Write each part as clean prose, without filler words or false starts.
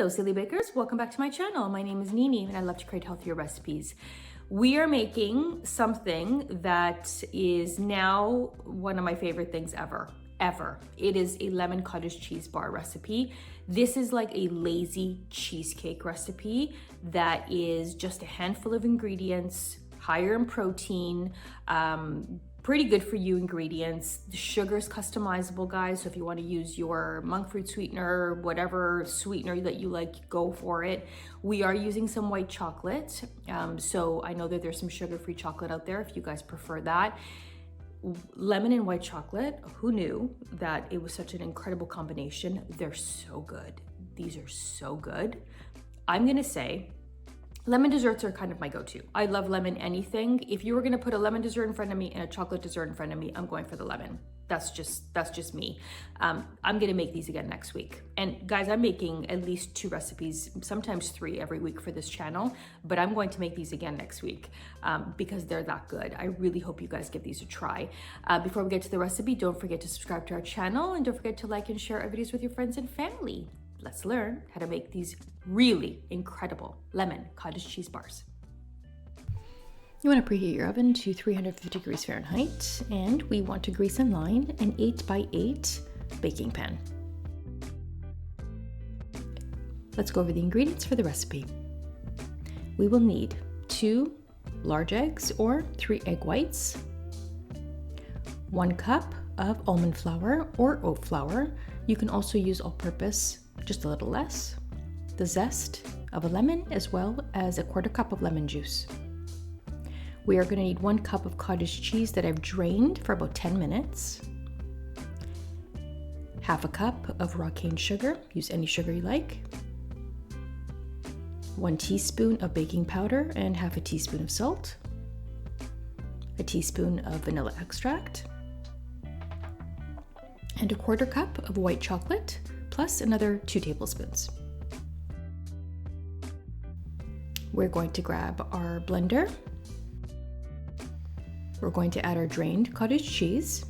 Hello silly bakers, welcome back to my channel. My name is Nini and I love to create healthier recipes. We are making something that is now one of my favorite things ever. It is a lemon cottage cheese bar recipe. This is like a lazy cheesecake recipe that is just a handful of ingredients, higher in protein, pretty good for you ingredients. The sugar is customizable, guys. So if you want to use your monk fruit sweetener, whatever sweetener that you like, go for it. We are using some white chocolate. So I know that there's some sugar-free chocolate out there if you guys prefer that. Lemon and white chocolate, who knew that it was such an incredible combination? They're so good. These are so good. I'm gonna say, lemon desserts are kind of my go-to. I love lemon anything. If you were gonna put a lemon dessert in front of me and a chocolate dessert in front of me, I'm going for the lemon. That's just me. I'm gonna make these again next week. And guys, I'm making at least 2 recipes, sometimes 3 every week for this channel, but I'm going to make these again next week because they're that good. I really hope you guys give these a try. Before we get to the recipe, don't forget to subscribe to our channel and don't forget to like and share our videos with your friends and family. Let's learn how to make these really incredible lemon cottage cheese bars. You want to preheat your oven to 350 degrees Fahrenheit, and we want to grease and line an 8x8 baking pan. Let's go over the ingredients for the recipe. We will need 2 large eggs or 3 egg whites, 1 cup of almond flour or oat flour. You can also use all-purpose, just a little less, the zest of a lemon, as well as a 1/4 cup of lemon juice. We are going to need 1 cup of cottage cheese that I've drained for about 10 minutes, 1/2 cup of raw cane sugar, use any sugar you like, 1 teaspoon of baking powder and 1/2 teaspoon of salt, a teaspoon of vanilla extract, and a 1/4 cup of white chocolate, plus another 2 tablespoons. We're going to grab our blender. We're going to add our drained cottage cheese.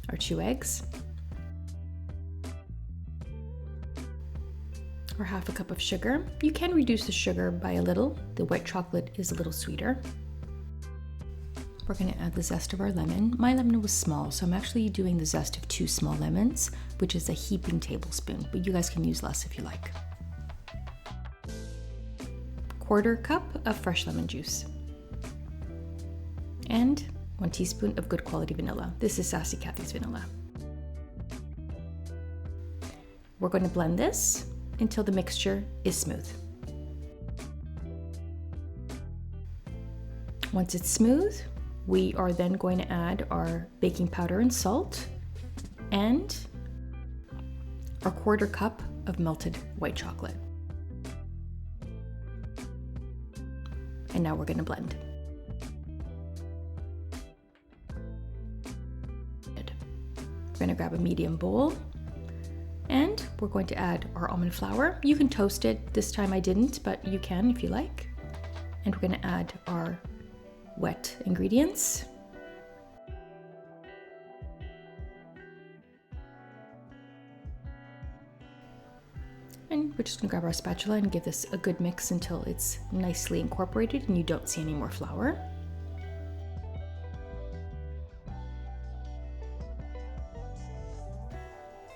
Our 2 eggs. Or 1/2 cup of sugar. You can reduce the sugar by a little. The white chocolate is a little sweeter. We're going to add the zest of our lemon. My lemon was small, so I'm actually doing the zest of 2 small lemons, which is a heaping tablespoon, but you guys can use less if you like. 1/4 cup of fresh lemon juice. And 1 teaspoon of good quality vanilla. This is Sassy Kathy's vanilla. We're going to blend this until the mixture is smooth. Once it's smooth, we are then going to add our baking powder and salt and our 1/4 cup of melted white chocolate. And now we're going to blend. We're going to grab a medium bowl and we're going to add our almond flour. You can toast it. This time I didn't, but you can if you like. And we're going to add our wet ingredients. And we're just gonna grab our spatula and give this a good mix until it's nicely incorporated and you don't see any more flour.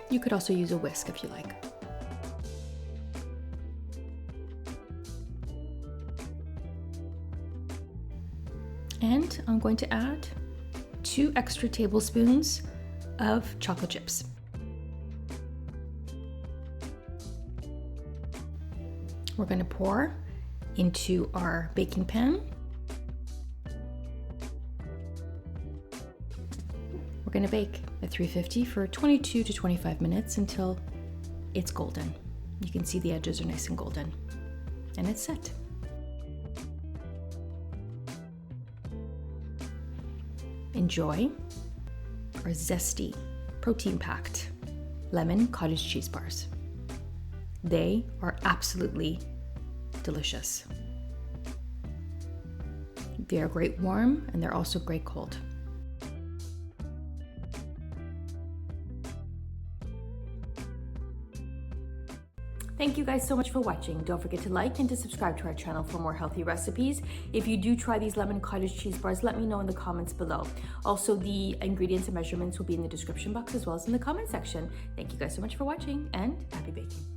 You could also use a whisk if you like. And I'm going to add 2 extra tablespoons of chocolate chips. We're going to pour into our baking pan. We're going to bake at 350 for 22 to 25 minutes until it's golden. You can see the edges are nice and golden. And it's set. Enjoy our zesty, protein-packed lemon cottage cheese bars. They are absolutely delicious. They are great warm and they're also great cold. Thank you guys so much for watching. Don't forget to like and to subscribe to our channel for more healthy recipes. If you do try these lemon cottage cheese bars, let me know in the comments below. Also, the ingredients and measurements will be in the description box as well as in the comment section. Thank you guys so much for watching and happy baking.